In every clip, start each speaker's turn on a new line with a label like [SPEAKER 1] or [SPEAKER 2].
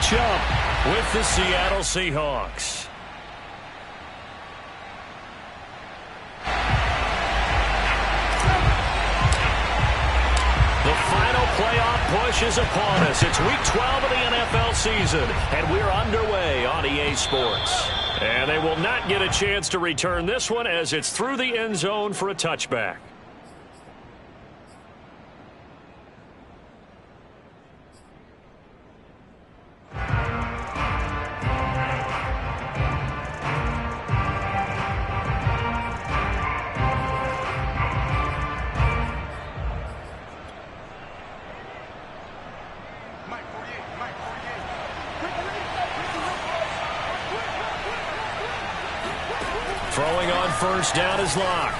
[SPEAKER 1] match up with the Seattle Seahawks. The final playoff push is upon us. It's Week 12 of the NFL season, and we're underway on EA Sports. And they will not get a chance to return this one as it's through the end zone for a touchback. Throwing on first down is Locke.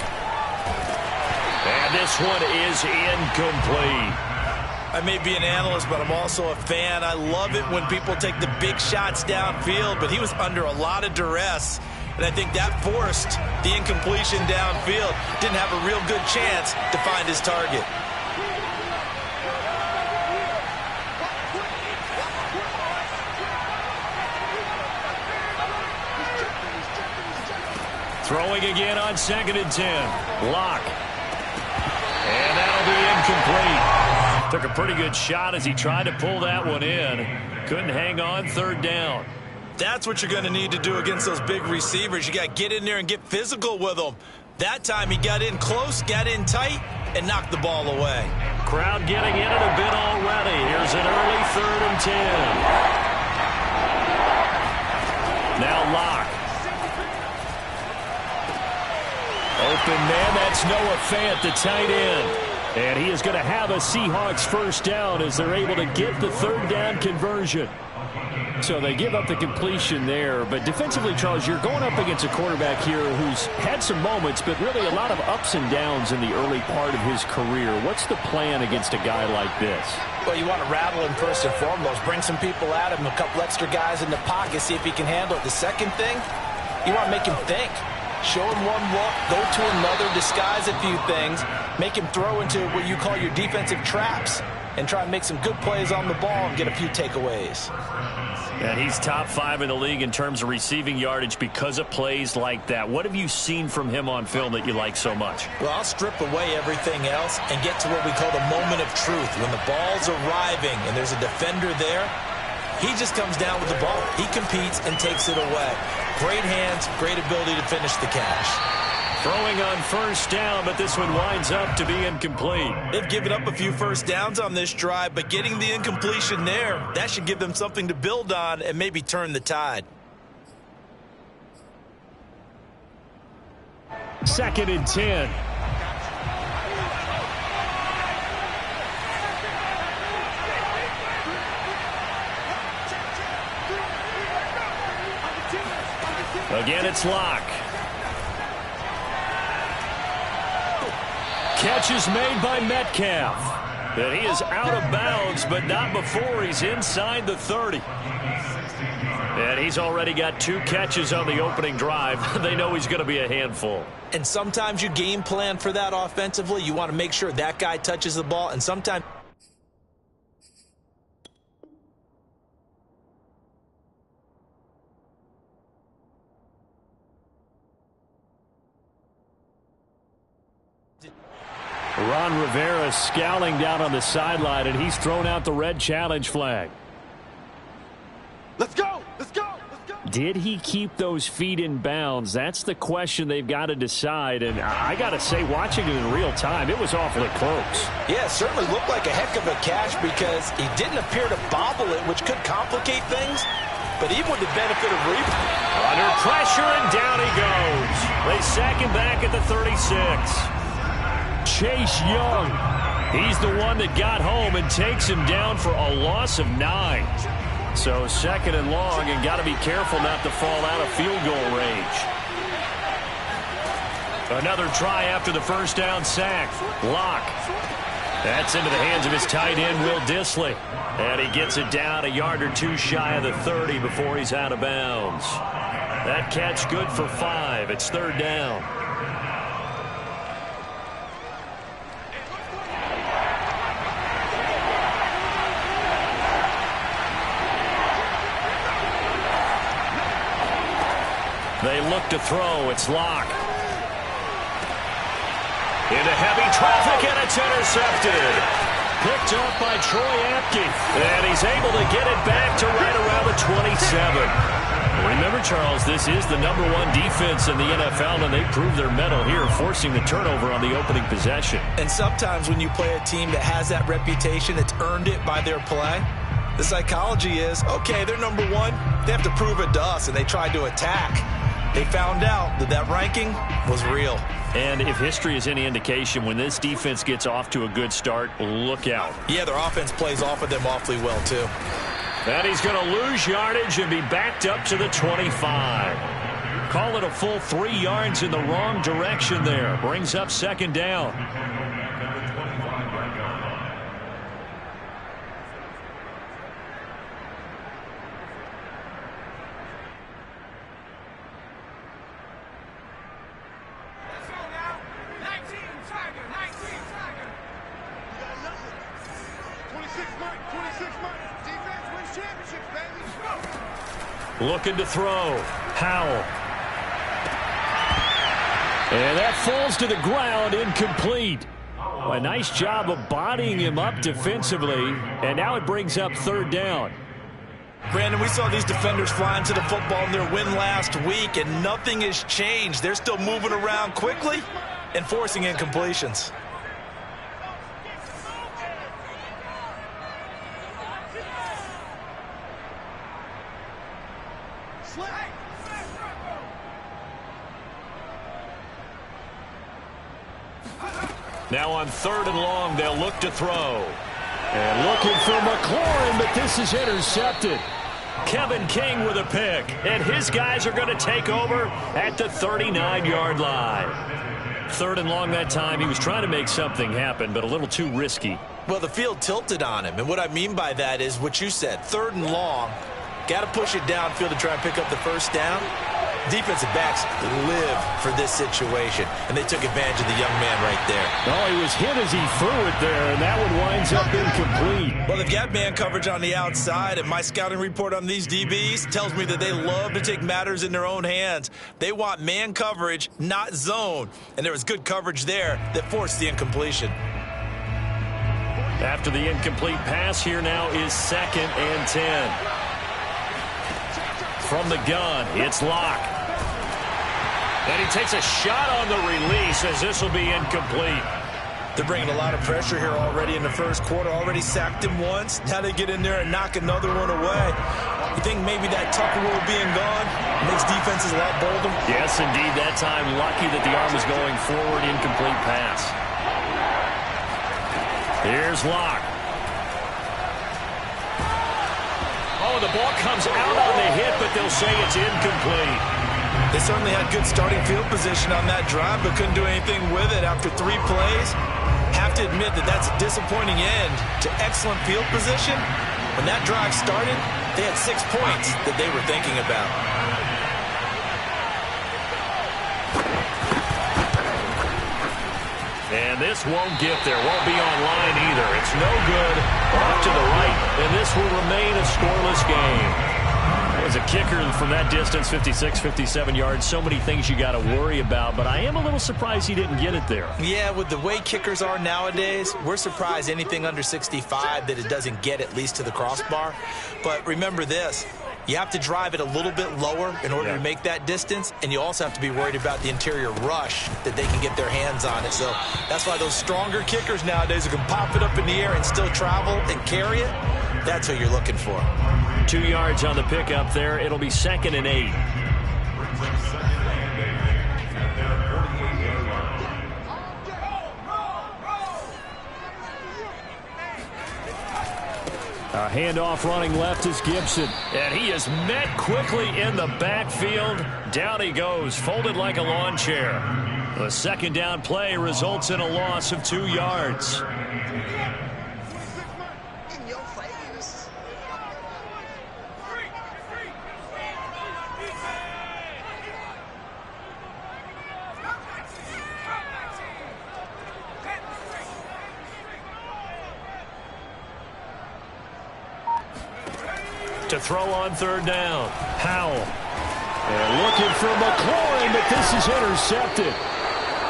[SPEAKER 1] And this one is incomplete.
[SPEAKER 2] I may be an analyst, but I'm also a fan. I love it when people take the big shots downfield, but he was under a lot of duress, and I think that forced the incompletion downfield. Didn't have a real good chance to find his target.
[SPEAKER 1] Throwing again on 2nd and 10. Locke. And that'll be incomplete. Took a pretty good shot as he tried to pull that one in. Couldn't hang on 3rd down.
[SPEAKER 2] That's what you're going to need to do against those big receivers. You got to get in there and get physical with them. That time he got in close, got in tight, and knocked the ball away.
[SPEAKER 1] Crowd getting in it a bit already. Here's an early 3rd and 10. Now Locke. Open man, that's Noah Fant, the tight end. And he is going to have a Seahawks first down as they're able to get the 3rd down conversion. So they give up the completion there. But defensively, Charles, you're going up against a quarterback here who's had some moments, but really a lot of ups and downs in the early part of his career. What's the plan against a guy like this?
[SPEAKER 3] Well, you want to rattle him first and foremost. Bring some people at him, a couple extra guys in the pocket, see if he can handle it. The second thing, you want to make him think. Show him one look, go to another, disguise a few things, make him throw into what you call your defensive traps, and try and make some good plays on the ball and get a few takeaways.
[SPEAKER 1] And he's top 5 in the league in terms of receiving yardage because of plays like that. What have you seen from him on film that you like so much?
[SPEAKER 3] Well, I'll strip away everything else and get to what we call the moment of truth. When the ball's arriving and there's a defender there, he just comes down with the ball. He competes and takes it away. Great hands, great ability to finish the catch.
[SPEAKER 1] Throwing on first down, but this one winds up to be incomplete.
[SPEAKER 2] They've given up a few first downs on this drive, but getting the incompletion there, that should give them something to build on and maybe turn the tide.
[SPEAKER 1] 2nd and 10. Again, it's Locke. Catch is made by Metcalf. And he is out of bounds, but not before he's inside the 30. And he's already got 2 catches on the opening drive. They know he's going to be a handful.
[SPEAKER 3] And sometimes you game plan for that offensively. You want to make sure that guy touches the ball, and sometimes
[SPEAKER 1] Ron Rivera scowling down on the sideline, and he's thrown out the red challenge flag.
[SPEAKER 4] Let's go! Let's go! Let's go!
[SPEAKER 1] Did he keep those feet in bounds? That's the question they've got to decide. And I got to say, watching it in real time, it was awfully close.
[SPEAKER 3] Yeah, it certainly looked like a heck of a catch because he didn't appear to bobble it, which could complicate things. But even with the benefit of replay.
[SPEAKER 1] Under pressure, and down he goes. They sack him back at the 36. Chase Young, he's the one that got home and takes him down for a loss of 9. So 2nd and long, and got to be careful not to fall out of field goal range. Another try after the first down sack. Locke. That's into the hands of his tight end, Will Dissly. And he gets it down a yard or 2 shy of the 30 before he's out of bounds. That catch good for 5. It's 3rd down. They look to throw. It's Locke. Into heavy traffic, and it's intercepted. Picked up by Troy Apke. And he's able to get it back to right around the 27. Remember, Charles, this is the #1 defense in the NFL, and they proved their mettle here, forcing the turnover on the opening possession.
[SPEAKER 2] And sometimes when you play a team that has that reputation, it's earned it by their play. The psychology is, okay, they're #1. They have to prove it to us, and they tried to attack. They found out that that ranking was real.
[SPEAKER 1] And if history is any indication, when this defense gets off to a good start, look out.
[SPEAKER 2] Yeah, their offense plays off of them awfully well, too.
[SPEAKER 1] And he's going to lose yardage and be backed up to the 25. Call it a full 3 yards in the wrong direction there. Brings up second down. Looking to throw. Howell. And that falls to the ground, incomplete. A nice job of bodying him up defensively, and now it brings up third down.
[SPEAKER 2] Brandon, we saw these defenders flying to the football in their win last week, and nothing has changed. They're still moving around quickly and forcing incompletions.
[SPEAKER 1] Now on 3rd and long, they'll look to throw. And looking for McLaurin, but this is intercepted. Kevin King with a pick, and his guys are going to take over at the 39-yard line. 3rd and long that time. He was trying to make something happen, but a little too risky.
[SPEAKER 2] Well, the field tilted on him, and what I mean by that is what you said. 3rd and long, got to push it downfield to try and pick up the first down. Defensive backs live for this situation, and they took advantage of the young man right there.
[SPEAKER 1] Oh, he was hit as he threw it there, and that one winds up incomplete.
[SPEAKER 2] Well, they've got man coverage on the outside, and my scouting report on these DBs tells me that they love to take matters in their own hands. They want man coverage, not zone, and there was good coverage there that forced the incompletion.
[SPEAKER 1] After the incomplete pass, here now is 2nd and 10. From the gun, it's Locke. And he takes a shot on the release as this will be incomplete.
[SPEAKER 2] They're bringing a lot of pressure here already in the first quarter. Already sacked him once. Now they get in there and knock another one away. You think maybe that Tucker rule being gone makes defenses a lot bolder?
[SPEAKER 1] Yes, indeed. That time, lucky that the arm was going forward. Incomplete pass. Here's Locke. Oh, the ball comes out on the hit, but they'll say it's incomplete.
[SPEAKER 2] They certainly had good starting field position on that drive, but couldn't do anything with it after 3 plays. Have to admit that that's a disappointing end to excellent field position. When that drive started, they had 6 points that they were thinking about.
[SPEAKER 1] And this won't get there. Won't be online either. It's no good. Off to the right, and this will remain a scoreless game. As a kicker from that distance, 56, 57 yards, so many things you got to worry about, but I am a little surprised he didn't get it there.
[SPEAKER 2] Yeah, with the way kickers are nowadays, we're surprised anything under 65 that it doesn't get at least to the crossbar. But remember this, you have to drive it a little bit lower in order to make that distance, and you also have to be worried about the interior rush that they can get their hands on it. So that's why those stronger kickers nowadays who can pop it up in the air and still travel and carry it, that's what you're looking for.
[SPEAKER 1] 2 yards on the pickup there. It'll be 2nd and 8. A handoff running left is Gibson. And he is met quickly in the backfield. Down he goes, folded like a lawn chair. The 2nd down play results in a loss of 2 yards. To throw on 3rd down. Howell. And looking for McLaurin, but this is intercepted.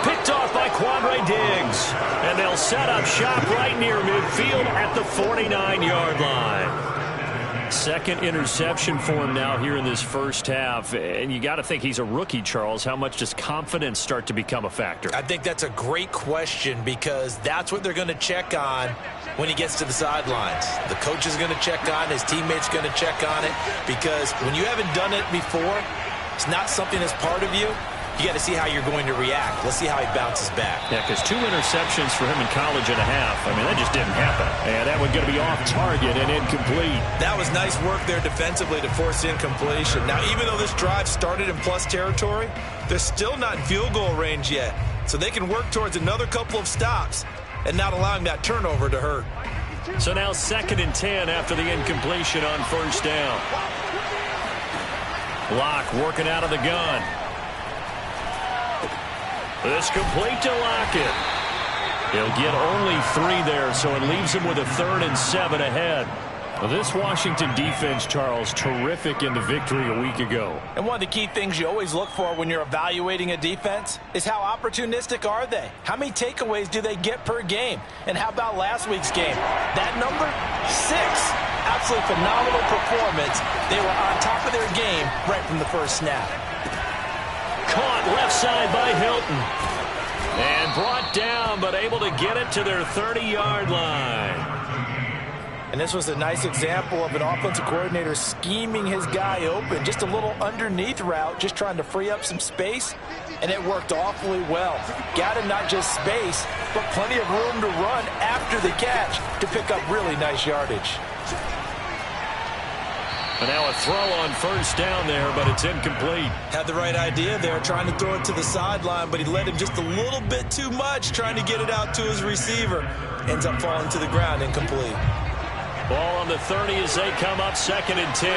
[SPEAKER 1] Picked off by Quandre Diggs. And they'll set up shop right near midfield at the 49-yard line. Second interception for him now here in this first half. And you got to think he's a rookie, Charles. How much does confidence start to become a factor?
[SPEAKER 3] I think that's a great question because that's what they're going to check on when he gets to the sidelines. The coach is going to check on, his teammates going to check on it, because when you haven't done it before, it's not something that's part of you. You got to see how you're going to react. Let's see how he bounces back.
[SPEAKER 1] Yeah, because 2 interceptions for him in college and a half. I mean, that just didn't happen. And that one's going to be off target and incomplete.
[SPEAKER 2] That was nice work there defensively to force incompletion. Now, even though this drive started in plus territory, they're still not in field goal range yet. So they can work towards another couple of stops and not allowing that turnover to hurt.
[SPEAKER 1] So now 2nd and 10 after the incompletion on first down. Locke working out of the gun. This complete to Lockett. He'll get only 3 there, so it leaves him with a 3rd and 7 ahead. Well, this Washington defense, Charles, terrific in the victory a week ago.
[SPEAKER 3] And one of the key things you always look for when you're evaluating a defense is how opportunistic are they? How many takeaways do they get per game? And how about last week's game? That number? 6. Absolutely phenomenal performance. They were on top of their game right from the first snap.
[SPEAKER 1] Caught left side by Hilton. And brought down, but able to get it to their 30-yard line.
[SPEAKER 3] And this was a nice example of an offensive coordinator scheming his guy open. Just a little underneath route, just trying to free up some space. And it worked awfully well. Got him not just space, but plenty of room to run after the catch to pick up really nice yardage.
[SPEAKER 1] And now a throw on first down there, but it's incomplete.
[SPEAKER 2] Had the right idea there, trying to throw it to the sideline, but he led him just a little bit too much, trying to get it out to his receiver. Ends up falling to the ground, incomplete.
[SPEAKER 1] Ball on the 30 as they come up 2nd and 10.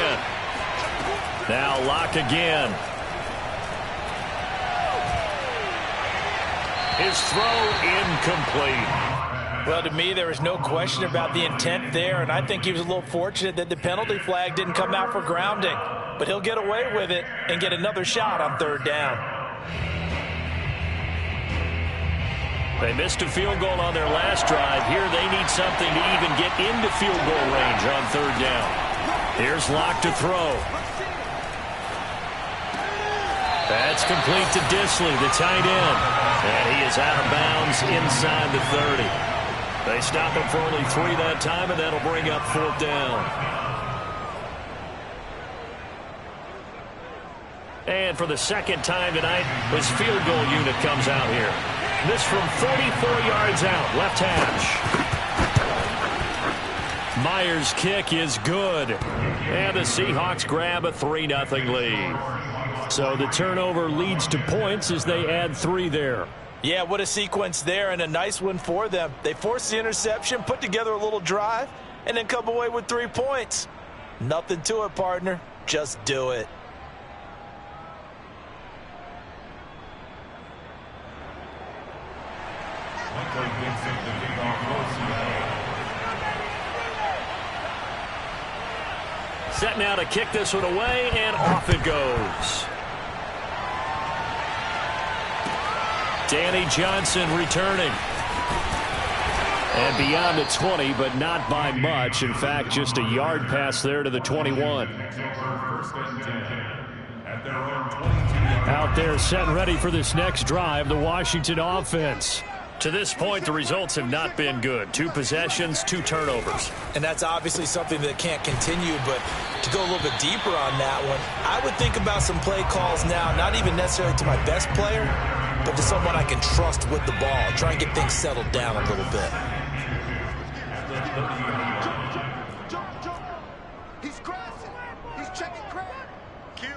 [SPEAKER 1] Now Locke again. His throw incomplete.
[SPEAKER 3] Well, to me, there was no question about the intent there, and I think he was a little fortunate that the penalty flag didn't come out for grounding. But he'll get away with it and get another shot on 3rd down.
[SPEAKER 1] They missed a field goal on their last drive. Here they need something to even get into field goal range on 3rd down. Here's Locke to throw. That's complete to Disley, the tight end. And he is out of bounds inside the 30. They stop him for only 3 that time, and that'll bring up 4th down. And for the 2nd time tonight, this field goal unit comes out here. This from 44 yards out, left hash. Myers' kick is good. And the Seahawks grab a 3-0 lead. So the turnover leads to points as they add 3 there.
[SPEAKER 3] Yeah, what a sequence there, and a nice one for them. They forced the interception, put together a little drive, and then come away with 3 points. Nothing to it, partner. Just do it.
[SPEAKER 1] Set now to kick this one away, and off it goes. Danny Johnson returning. And beyond the 20, but not by much. In fact, just a yard pass there to the 21. Out there set and ready for this next drive, the Washington offense. To this point, the results have not been good. 2 possessions, 2 turnovers.
[SPEAKER 2] And that's obviously something that can't continue, but to go a little bit deeper on that one, I would think about some play calls now, not even necessarily to my best player, but to someone I can trust with the ball. Try and get things settled down a little bit.
[SPEAKER 4] He's crossing. He's checking crack. Kill.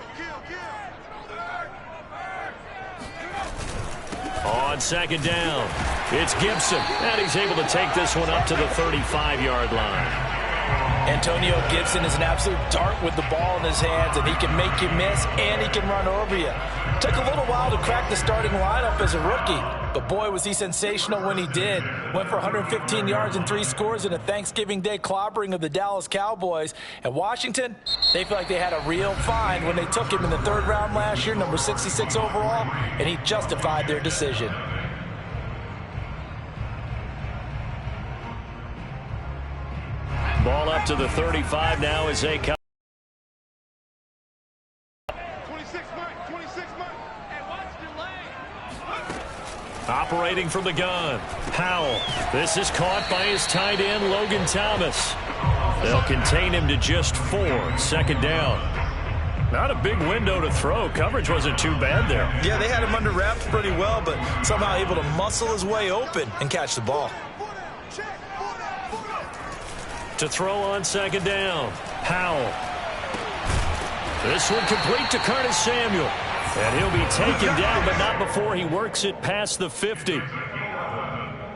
[SPEAKER 1] On 2nd down, it's Gibson. And he's able to take this one up to the 35-yard line.
[SPEAKER 3] Antonio Gibson is an absolute dart with the ball in his hands, and he can make you miss, and he can run over you. Took a little while to crack the starting lineup as a rookie, but boy, was he sensational when he did. Went for 115 yards and 3 scores in a Thanksgiving Day clobbering of the Dallas Cowboys. And Washington, they feel like they had a real find when they took him in the 3rd round last year, number 66 overall, and he justified their decision.
[SPEAKER 1] Ball up to the 35 now as they come.
[SPEAKER 4] 26 Mike. And watch the lane.
[SPEAKER 1] Operating from the gun. Howell. This is caught by his tight end, Logan Thomas. They'll contain him to just 4. 2nd down. Not a big window to throw. Coverage wasn't too bad there.
[SPEAKER 2] Yeah, they had him under wraps pretty well, but somehow able to muscle his way open and catch the ball.
[SPEAKER 1] To throw on 2nd down. Howell. This one complete to Curtis Samuel. And he'll be taken down, but not before he works it past the 50.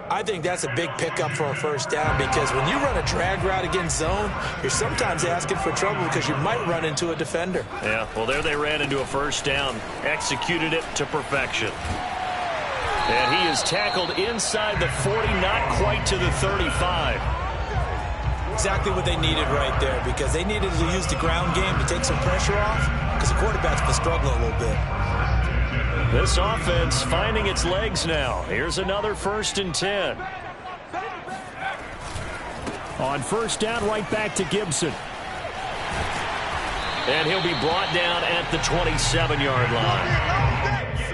[SPEAKER 2] I think that's a big pickup for a 1st down, because when you run a drag route against zone, you're sometimes asking for trouble because you might run into a defender.
[SPEAKER 1] Yeah, well, there they ran into a 1st down. Executed it to perfection. And he is tackled inside the 40, not quite to the 35.
[SPEAKER 2] Exactly what they needed right there, because they needed to use the ground game to take some pressure off, because the quarterback's been struggling a little bit.
[SPEAKER 1] This offense finding its legs now. Here's another 1st and 10. On 1st down, right back to Gibson. And he'll be brought down at the 27-yard line.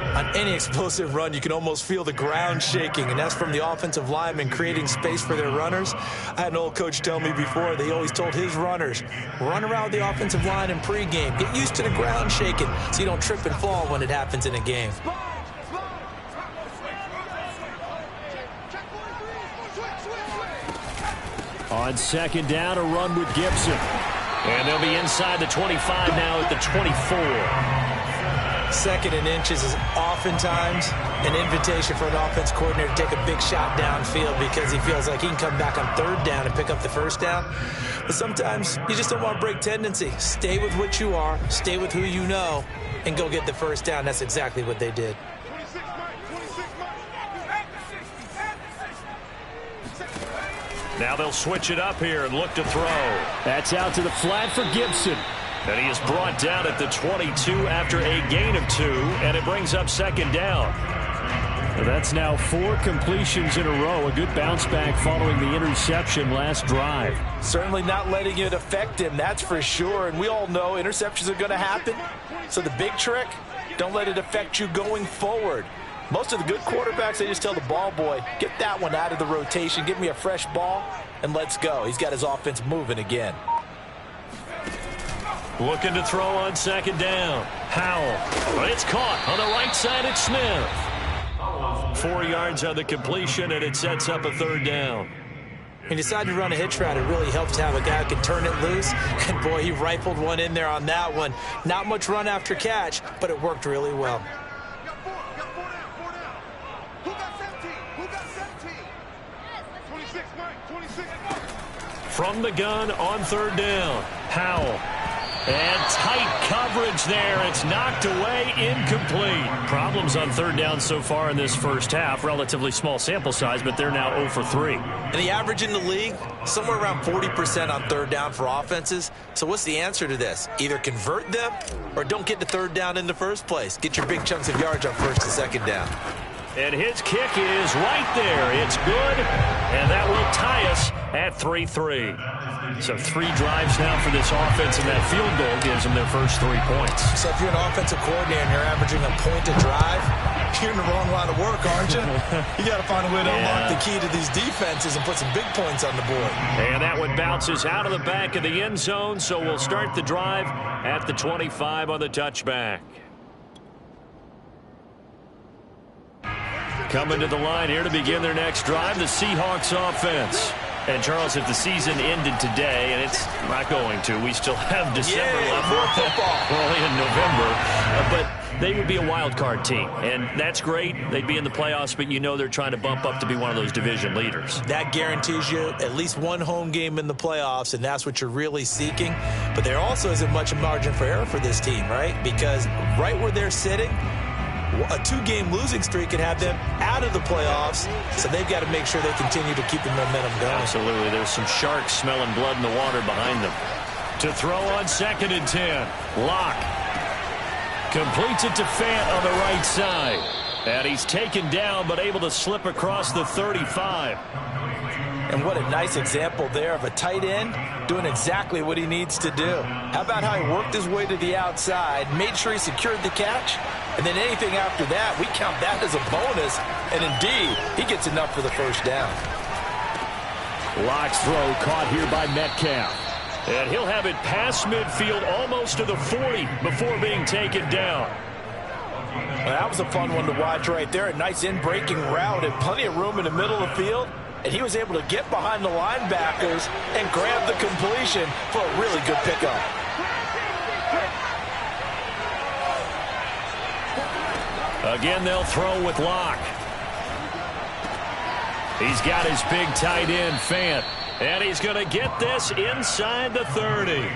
[SPEAKER 2] On any explosive run, you can almost feel the ground shaking, and that's from the offensive linemen creating space for their runners. I had an old coach tell me before, they always told his runners, run around the offensive line in pregame. Get used to the ground shaking so you don't trip and fall when it happens in a game.
[SPEAKER 1] On 2nd down, a run with Gibson. And they'll be inside the 25 now at the 24.
[SPEAKER 2] 2nd and inches is oftentimes an invitation for an offense coordinator to take a big shot downfield, because he feels like he can come back on 3rd down and pick up the 1st down. But sometimes you just don't want to break tendency. Stay with what you are, stay with who you know, and go get the 1st down. That's exactly what they did.
[SPEAKER 1] Now they'll switch it up here and look to throw. That's out to the flat for Gibson. And he is brought down at the 22 after a gain of 2, and it brings up 2nd down. That's now 4 completions in a row. A good bounce back following the interception last drive.
[SPEAKER 3] Certainly not letting it affect him, that's for sure. And we all know interceptions are going to happen. So the big trick, don't let it affect you going forward. Most of the good quarterbacks, they just tell the ball boy, get that one out of the rotation, give me a fresh ball, and let's go. He's got his offense moving again.
[SPEAKER 1] Looking to throw on 2nd down. Howell. But it's caught on the right side at Smith. 4 yards on the completion, and it sets up a 3rd down.
[SPEAKER 2] He decided to run a hitch route. It really helps to have a guy who can turn it loose. And, boy, he rifled one in there on that one. Not much run after catch, but it worked really well.
[SPEAKER 4] Who got 17? Who got 17? 26 Mike. 26 Mike.
[SPEAKER 1] From the gun on 3rd down. Howell. And tight coverage there. It's knocked away, incomplete. Problems on 3rd down so far in this 1st half. Relatively small sample size, but they're now 0 for 3.
[SPEAKER 2] And the average in the league, somewhere around 40% on 3rd down for offenses. So what's the answer to this? Either convert them or don't get to 3rd down in the first place. Get your big chunks of yards on 1st and 2nd down.
[SPEAKER 1] And his kick is right there. It's good, and that will tie us at 3-3. So 3 drives now for this offense, and that field goal gives them their first 3 points.
[SPEAKER 2] So if you're an offensive coordinator and you're averaging a point a drive, you're in the wrong line of work, aren't you? You got to find a way to unlock the key to these defenses and put some big points on the board.
[SPEAKER 1] And that one bounces out of the back of the end zone, so we'll start the drive at the 25 on the touchback. Coming to the line here to begin their next drive, the Seahawks offense. And, Charles, if the season ended today, and it's not going to, we still have December left.
[SPEAKER 3] More football.
[SPEAKER 1] We're only in November. But they would be a wild card team, and that's great. They'd be in the playoffs, but you know they're trying to bump up to be one of those division leaders.
[SPEAKER 2] That guarantees you at least one home game in the playoffs, and that's what you're really seeking. But there also isn't much margin for error for this team, right? Because right where they're sitting, a 2-game losing streak could have them out of the playoffs, so they've got to make sure they continue to keep the momentum going.
[SPEAKER 1] Absolutely. There's some sharks smelling blood in the water behind them. To throw on 2nd and 10. Locke completes it to Fant on the right side. And he's taken down, but able to slip across the 35.
[SPEAKER 3] And what a nice example there of a tight end doing exactly what he needs to do. How about how he worked his way to the outside, made sure he secured the catch, and then anything after that, we count that as a bonus. And indeed, he gets enough for the first down.
[SPEAKER 1] Locke's throw caught here by Metcalf. And he'll have it past midfield almost to the 40 before being taken down.
[SPEAKER 3] Well, that was a fun one to watch right there. A nice in-breaking route and plenty of room in the middle of the field. And he was able to get behind the linebackers and grab the completion for a really good pickup.
[SPEAKER 1] Again, they'll throw with Locke. He's got his big tight end, Fant. And he's going to get this inside the 30.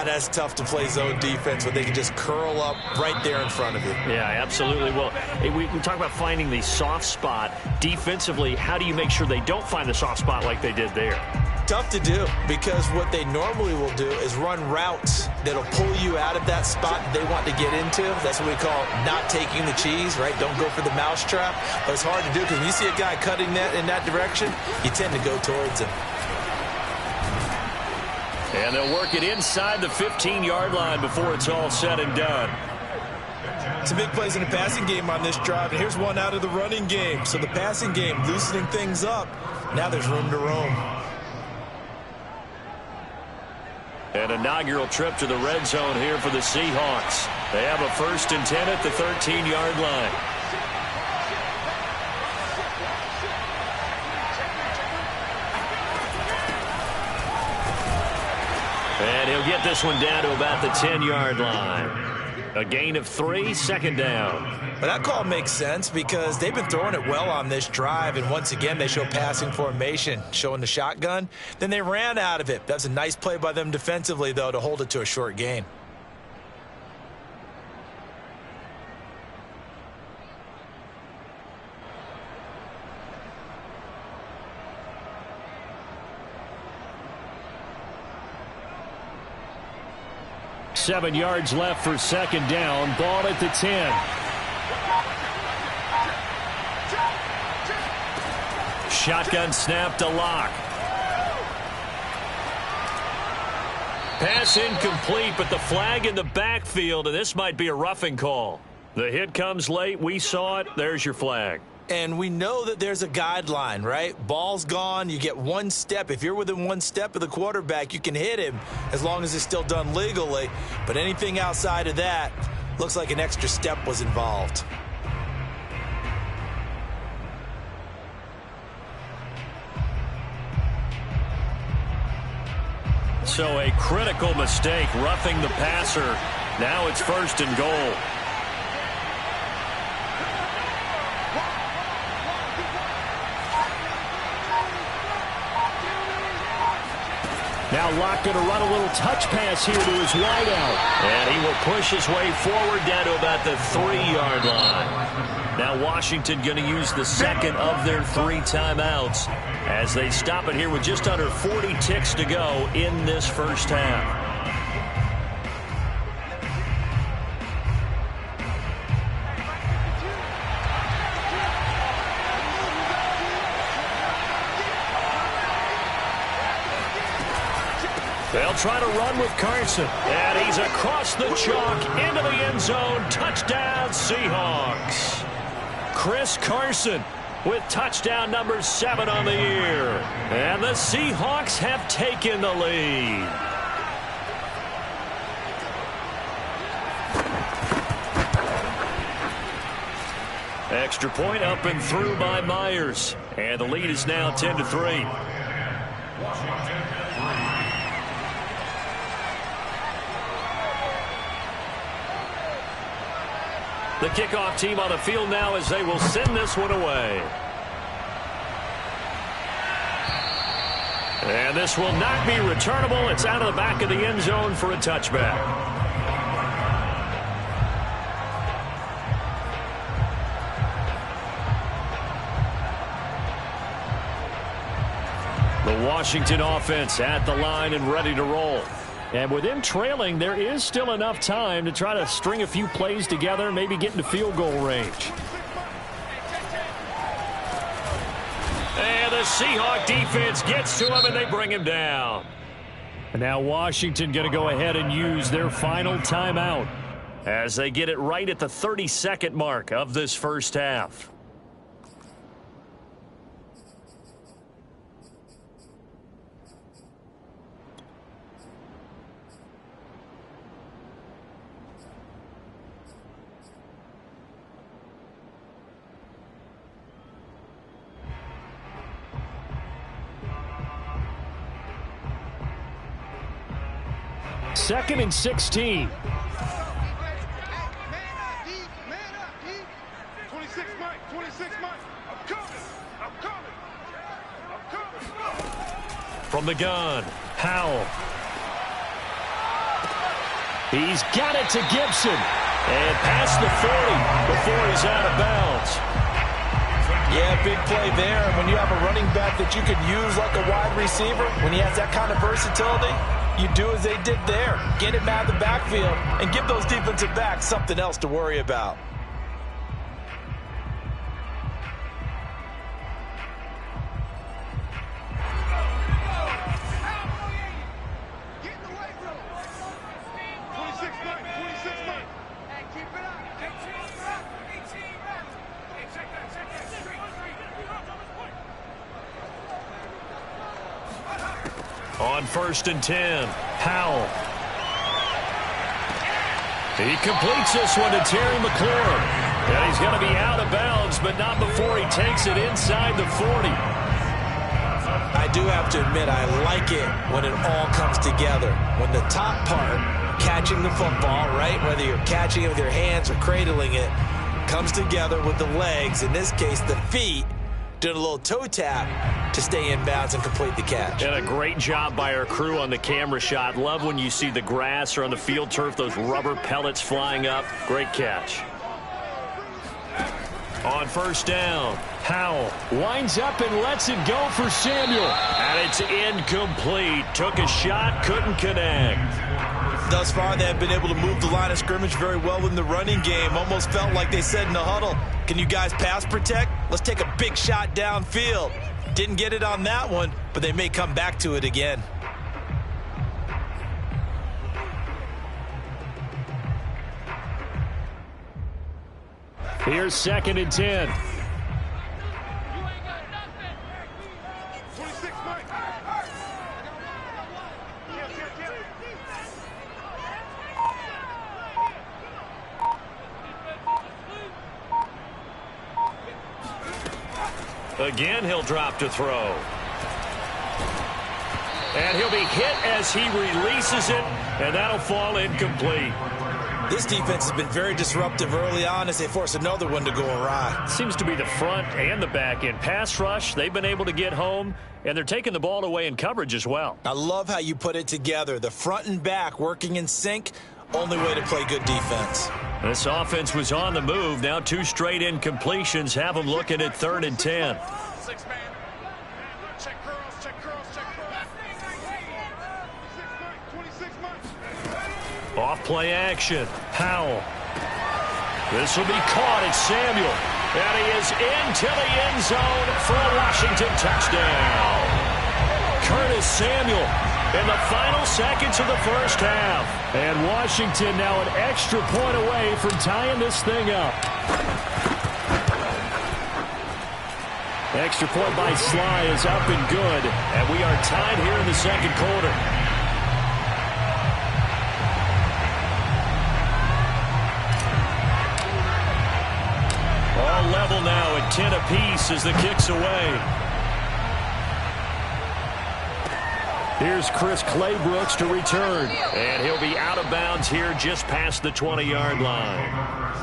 [SPEAKER 2] That's tough to play zone defense when they can just curl up right there in front of you.
[SPEAKER 1] Yeah, absolutely. Well, we talk about finding the soft spot. Defensively, how do you make sure they don't find the soft spot like they did there?
[SPEAKER 2] Tough to do, because what they normally will do is run routes that'll pull you out of that spot that they want to get into. That's what we call not taking the cheese, right? Don't go for the mousetrap. But it's hard to do because when you see a guy cutting that in that direction, you tend to go towards him.
[SPEAKER 1] And they'll work it inside the 15-yard line before it's all said and done.
[SPEAKER 2] Some big plays in the passing game on this drive, and here's one out of the running game. So the passing game loosening things up. Now there's room to roam.
[SPEAKER 1] An inaugural trip to the red zone here for the Seahawks. They have a 1st and 10 at the 13-yard line. And he'll get this one down to about the 10-yard line. A gain of 3, 2nd down.
[SPEAKER 2] But that call makes sense because they've been throwing it well on this drive, and once again they show passing formation, showing the shotgun. Then they ran out of it. That's a nice play by them defensively, though, to hold it to a short gain.
[SPEAKER 1] Seven yards left for 2nd down. Ball at the 10. Shotgun snap to Locke. Pass incomplete, but the flag in the backfield, and this might be a roughing call. The hit comes late. We saw it. There's your flag.
[SPEAKER 2] And we know that there's a guideline, right? Ball's gone. You get 1 step. If you're within 1 step of the quarterback, you can hit him as long as it's still done legally. But anything outside of that, looks like an extra step was involved.
[SPEAKER 1] So a critical mistake, roughing the passer. Now it's 1st and goal. Now Locke going to run a little touch pass here to his wideout. And he will push his way forward down to about the 3-yard line. Now Washington going to use the 2nd of their 3 timeouts as they stop it here with just under 40 ticks to go in this first half. They'll try to run with Carson. And he's across the chalk into the end zone. Touchdown, Seahawks. Chris Carson with touchdown number 7 on the year. And the Seahawks have taken the lead. Extra point up and through by Myers. And the lead is now 10-3. The kickoff team on the field now as they will send this one away. And this will not be returnable. It's out of the back of the end zone for a touchback. The Washington offense at the line and ready to roll. And with them trailing, there is still enough time to try to string a few plays together, maybe get into field goal range. And the Seahawk defense gets to him, and they bring him down. And now Washington going to go ahead and use their final timeout as they get it right at the 30-second mark of this first half. Second and 16.
[SPEAKER 4] Man up, deep. 26 Mike, 26 Mike. I'm coming.
[SPEAKER 1] From the gun, Howell. He's got it to Gibson. And past the 40 before he's out of bounds.
[SPEAKER 3] Yeah, big play there. And when you have a running back that you could use like a wide receiver, when he has that kind of versatility, you do as they did there. Get him out of the backfield and give those defensive backs something else to worry about.
[SPEAKER 4] Get in the way, bro. 26 Mike, 26 Mike. Hey, keep it up.
[SPEAKER 1] On 1st and 10, Howell. He completes this one to Terry McLaurin. And he's going to be out of bounds, but not before he takes it inside the 40.
[SPEAKER 3] I do have to admit, I like it when it all comes together. When the top part, catching the football, right, whether you're catching it with your hands or cradling it, comes together with the legs, in this case the feet, doing a little toe tap to stay in bounds and complete the catch.
[SPEAKER 1] And a great job by our crew on the camera shot. Love when you see the grass or on the field turf, those rubber pellets flying up. Great catch. On 1st down, Howell winds up and lets it go for Samuel. And it's incomplete. Took a shot, couldn't connect.
[SPEAKER 2] Thus far, they have been able to move the line of scrimmage very well in the running game. Almost felt like they said in the huddle, can you guys pass protect? Let's take a big shot downfield. Didn't get it on that one, but they may come back to it again.
[SPEAKER 1] Here's 2nd and 10.
[SPEAKER 4] 26 Mike.
[SPEAKER 1] Again, he'll drop to throw. And he'll be hit as he releases it, and that'll fall incomplete.
[SPEAKER 2] This defense has been very disruptive early on as they force another one to go awry.
[SPEAKER 1] Seems to be the front and the back end. Pass rush, they've been able to get home, and they're taking the ball away in coverage as well.
[SPEAKER 2] I love how you put it together. The front and back working in sync, only way to play good defense.
[SPEAKER 1] This offense was on the move. Now 2 straight incompletions have them looking at 3rd and 10.
[SPEAKER 4] 6 man. Check curls. 26 Mike.
[SPEAKER 1] Off play action. Howell. This will be caught. It's Samuel. And he is into the end zone for a Washington touchdown. Curtis Samuel in the final seconds of the first half. And Washington now an extra point away from tying this thing up. Extra point by Sly is up and good. And we are tied here in the second quarter. All left 10 apiece as the kick's away. Here's Chris Claybrooks to return. And he'll be out of bounds here just past the 20-yard line.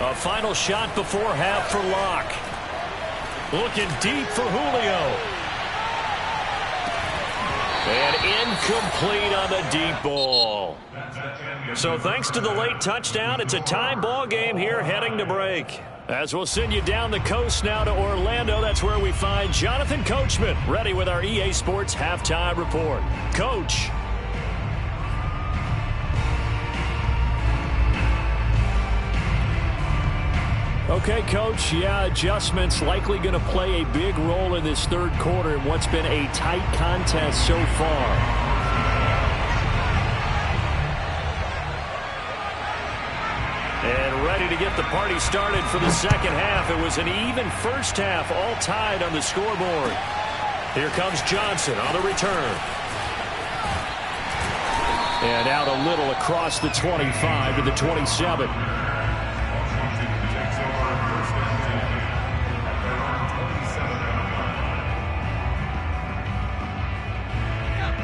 [SPEAKER 1] A final shot before half for Locke. Looking deep for Julio. And incomplete on the deep ball. So thanks to the late touchdown, it's a tie ball game here heading to break. As we'll send you down the coast now to Orlando, that's where we find Jonathan Coachman ready with our EA Sports halftime report. Coach. Okay, Coach, yeah, adjustments likely going to play a big role in this third quarter in what's been a tight contest so far. And ready to get the party started for the second half. It was an even first half, all tied on the scoreboard. Here comes Johnson on the return. And out a little across the 25 to the 27.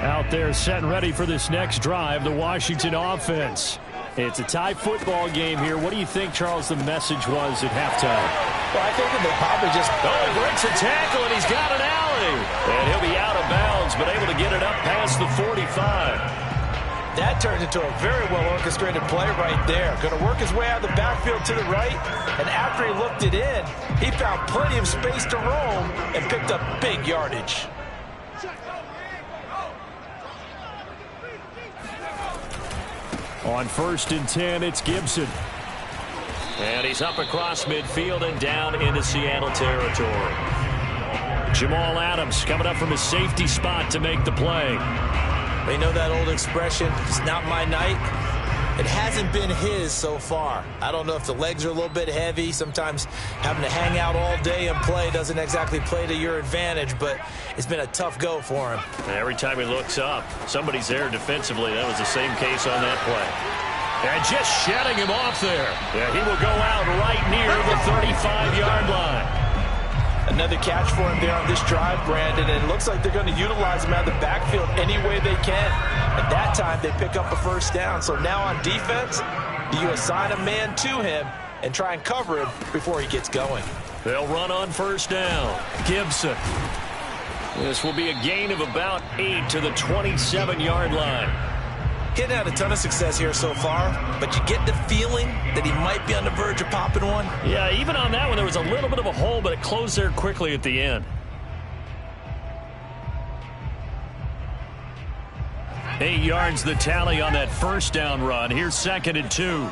[SPEAKER 1] Out there set and ready for this next drive, the Washington offense. It's a tie football game here. What do you think, Charles, the message was at halftime?
[SPEAKER 3] Well, I think that they probably just...
[SPEAKER 1] Oh, he breaks a tackle, and he's got an alley. And he'll be out of bounds, but able to get it up past the 45.
[SPEAKER 3] That turned into a very well-orchestrated play right there. Going to work his way out of the backfield to the right, and after he looked it in, he found plenty of space to roam and picked up big yardage.
[SPEAKER 1] On 1st and 10, it's Gibson. And he's up across midfield and down into Seattle territory. Jamal Adams coming up from his safety spot to make the play.
[SPEAKER 3] They know that old expression, it's not my night. It hasn't been his so far. I don't know if the legs are a little bit heavy. Sometimes having to hang out all day and play doesn't exactly play to your advantage, but it's been a tough go for him.
[SPEAKER 1] And every time he looks up, somebody's there defensively. That was the same case on that play. And just shedding him off there. Yeah, he will go out right near the 35-yard line.
[SPEAKER 3] Another catch for him there on this drive, Brandon, and it looks like they're going to utilize him out of the backfield any way they can. At that time, they pick up a first down. So now on defense, do you assign a man to him and try and cover him before he gets going?
[SPEAKER 1] They'll run on first down. Gibson. This will be a gain of about 8 to the 27-yard line.
[SPEAKER 3] Getting had a ton of success here so far, but you get the feeling that he might be on the verge of popping one.
[SPEAKER 1] Yeah, even on that one, there was a little bit of a hole, but it closed there quickly at the end. 8 yards the tally on that first down run. Here's 2nd and 2.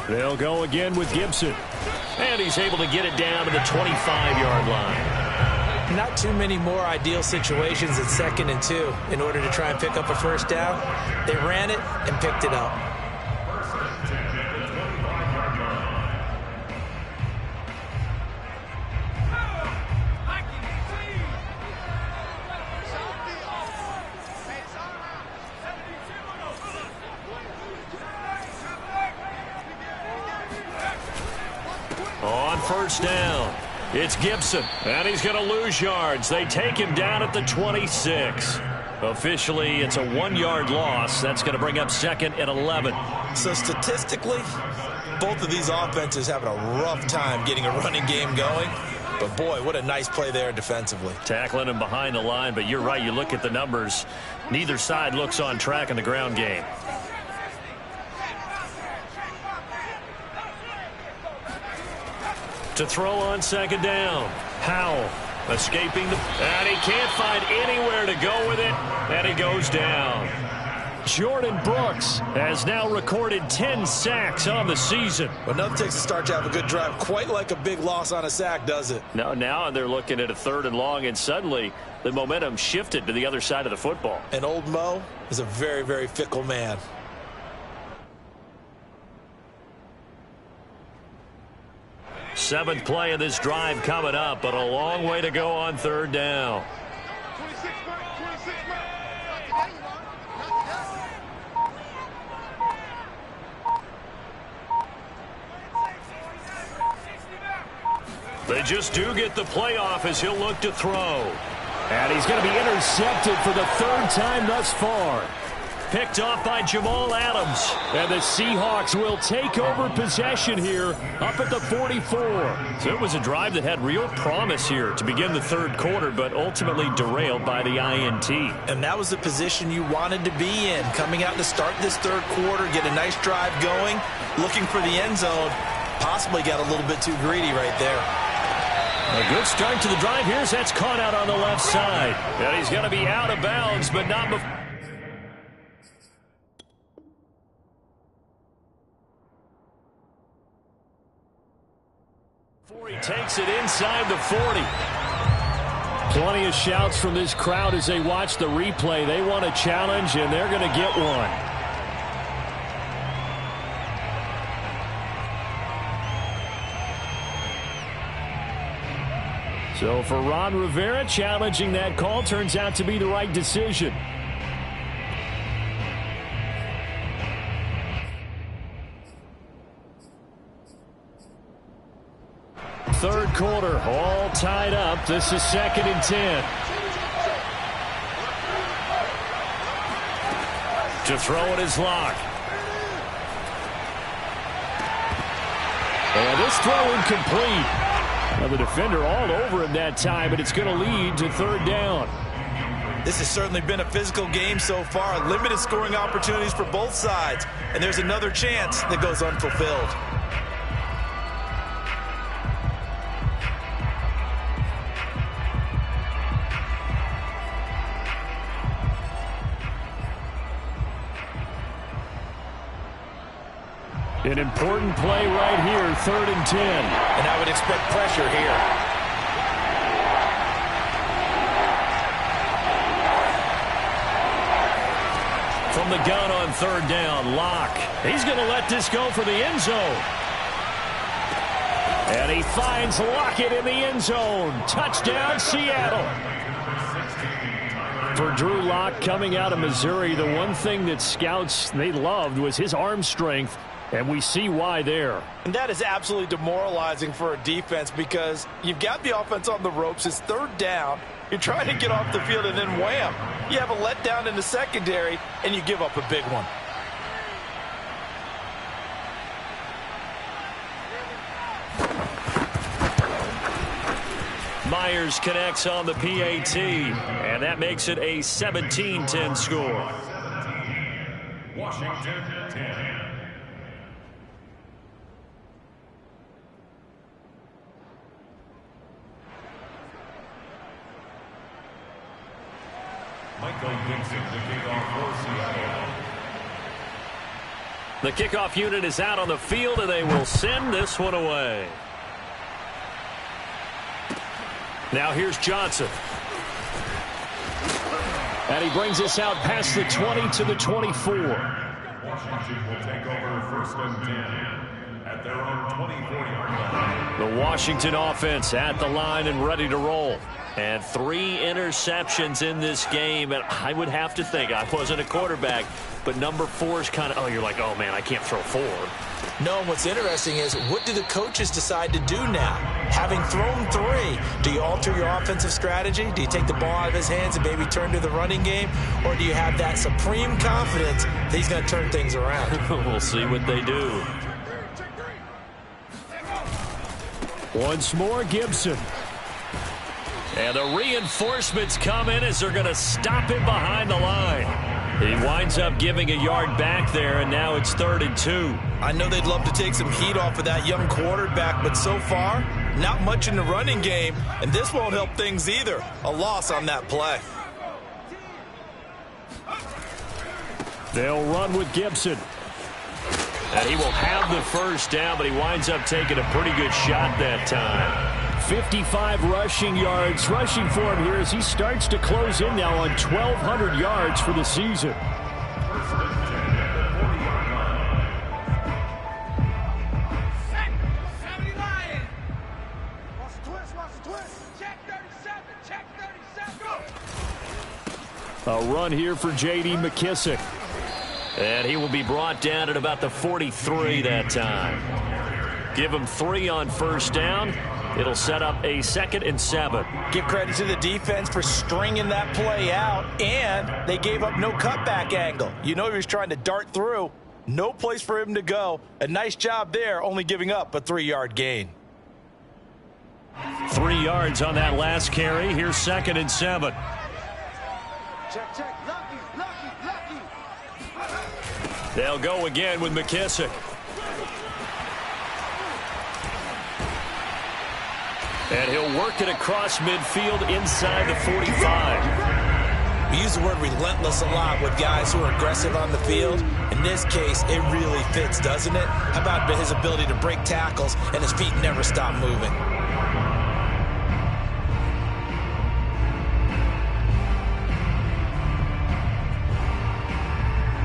[SPEAKER 1] They'll go again with Gibson. And he's able to get it down to the 25-yard line.
[SPEAKER 3] Not too many more ideal situations at 2nd and 2 in order to try and pick up a first down. They ran it and picked it up.
[SPEAKER 1] On first down, it's Gibson, and he's going to lose yards. They take him down at the 26. Officially, it's a 1-yard loss. That's going to bring up 2nd and 11.
[SPEAKER 3] So statistically, both of these offenses having a rough time getting a running game going. But, boy, what a nice play there defensively.
[SPEAKER 1] Tackling him behind the line, but you're right. You look at the numbers. Neither side looks on track in the ground game. To throw on 2nd down. Howell escaping and he can't find anywhere to go with it, and he goes down. Jordan Brooks has now recorded 10 sacks on the season.
[SPEAKER 2] But nothing takes a start to have a good drive quite like a big loss on a sack, does it?
[SPEAKER 1] No, now they're looking at a 3rd and long, and suddenly the momentum shifted to the other side of the football.
[SPEAKER 2] And old Mo is a very, very fickle man.
[SPEAKER 1] Seventh play of this drive coming up, but a long way to go on 3rd down.
[SPEAKER 4] 26 Mike, 26 Mike.
[SPEAKER 1] They just do get the playoff as he'll look to throw. And he's going to be intercepted for the 3rd time thus far. Picked off by Jamal Adams. And the Seahawks will take over possession here up at the 44. So it was a drive that had real promise here to begin the 3rd quarter, but ultimately derailed by the INT.
[SPEAKER 2] And that was the position you wanted to be in. Coming out to start this 3rd quarter, get a nice drive going, looking for the end zone. Possibly got a little bit too greedy right there.
[SPEAKER 1] A good start to the drive here. That's caught out on the left side. And he's going to be out of bounds, but not before. He takes it inside the 40. Plenty of shouts from this crowd as they watch the replay. They want a challenge, and they're going to get one. So for Ron Rivera, challenging that call turns out to be the right decision. Third quarter, all tied up. This is 2nd and 10. To throw it is Locke. And this throw incomplete. Now the defender all over him that time, but it's going to lead to 3rd down.
[SPEAKER 2] This has certainly been a physical game so far. Limited scoring opportunities for both sides. And there's another chance that goes unfulfilled.
[SPEAKER 1] An important play right here, 3rd and 10.
[SPEAKER 2] And I would expect pressure here.
[SPEAKER 1] From the gun on 3rd down, Locke. He's going to let this go for the end zone. And he finds Lockett in the end zone. Touchdown, Seattle. For Drew Lock coming out of Missouri, the one thing that scouts they loved was his arm strength. And we see why there.
[SPEAKER 2] And that is absolutely demoralizing for a defense because you've got the offense on the ropes. It's 3rd down. You're trying to get off the field, and then wham, you have a letdown in the secondary, and you give up a big one.
[SPEAKER 1] Myers connects on the PAT, and that makes it a 17-10 score.
[SPEAKER 5] Washington 10. Michael Dixon, the kickoff for Seattle.
[SPEAKER 1] The kickoff unit is out on the field, and they will send this one away. Now here's Johnson. And he brings us out past the 20 to the 24.
[SPEAKER 5] Washington will take over 1st and 10 at their own 24-yard line.
[SPEAKER 1] The Washington offense at the line and ready to roll. And 3 interceptions in this game. And I would have to think, I wasn't a quarterback, but number 4 is kind of, oh, you're like, oh, man, I can't throw 4.
[SPEAKER 2] No, and what's interesting is what do the coaches decide to do now? Having thrown 3, do you alter your offensive strategy? Do you take the ball out of his hands and maybe turn to the running game? Or do you have that supreme confidence that he's going to turn things around?
[SPEAKER 1] We'll see what they do. Once more, Gibson. And the reinforcements come in as they're going to stop him behind the line. He winds up giving a yard back there, and now it's 3rd and 2.
[SPEAKER 2] I know they'd love to take some heat off of that young quarterback, but so far, not much in the running game, and this won't help things either. A loss on that play.
[SPEAKER 1] They'll run with Gibson. And he will have the first down, but he winds up taking a pretty good shot that time. 55 rushing yards rushing for him here as he starts to close in now on 1,200 yards for the season. A run here for J.D. McKissick. And he will be brought down at about the 43 that time. Give him 3 on first down. It'll set up a 2nd and 7.
[SPEAKER 3] Give credit to the defense for stringing that play out, and they gave up no cutback angle. You know he was trying to dart through. No place for him to go. A nice job there, only giving up a 3-yard gain.
[SPEAKER 1] 3 yards on that last carry. Here's 2nd and 7.
[SPEAKER 4] Check, check. Lucky, lucky, lucky.
[SPEAKER 1] They'll go again with McKissick. And he'll work it across midfield inside the 45.
[SPEAKER 2] We use the word relentless a lot with guys who are aggressive on the field. In this case, it really fits, doesn't it? How about his ability to break tackles and his feet never stop moving?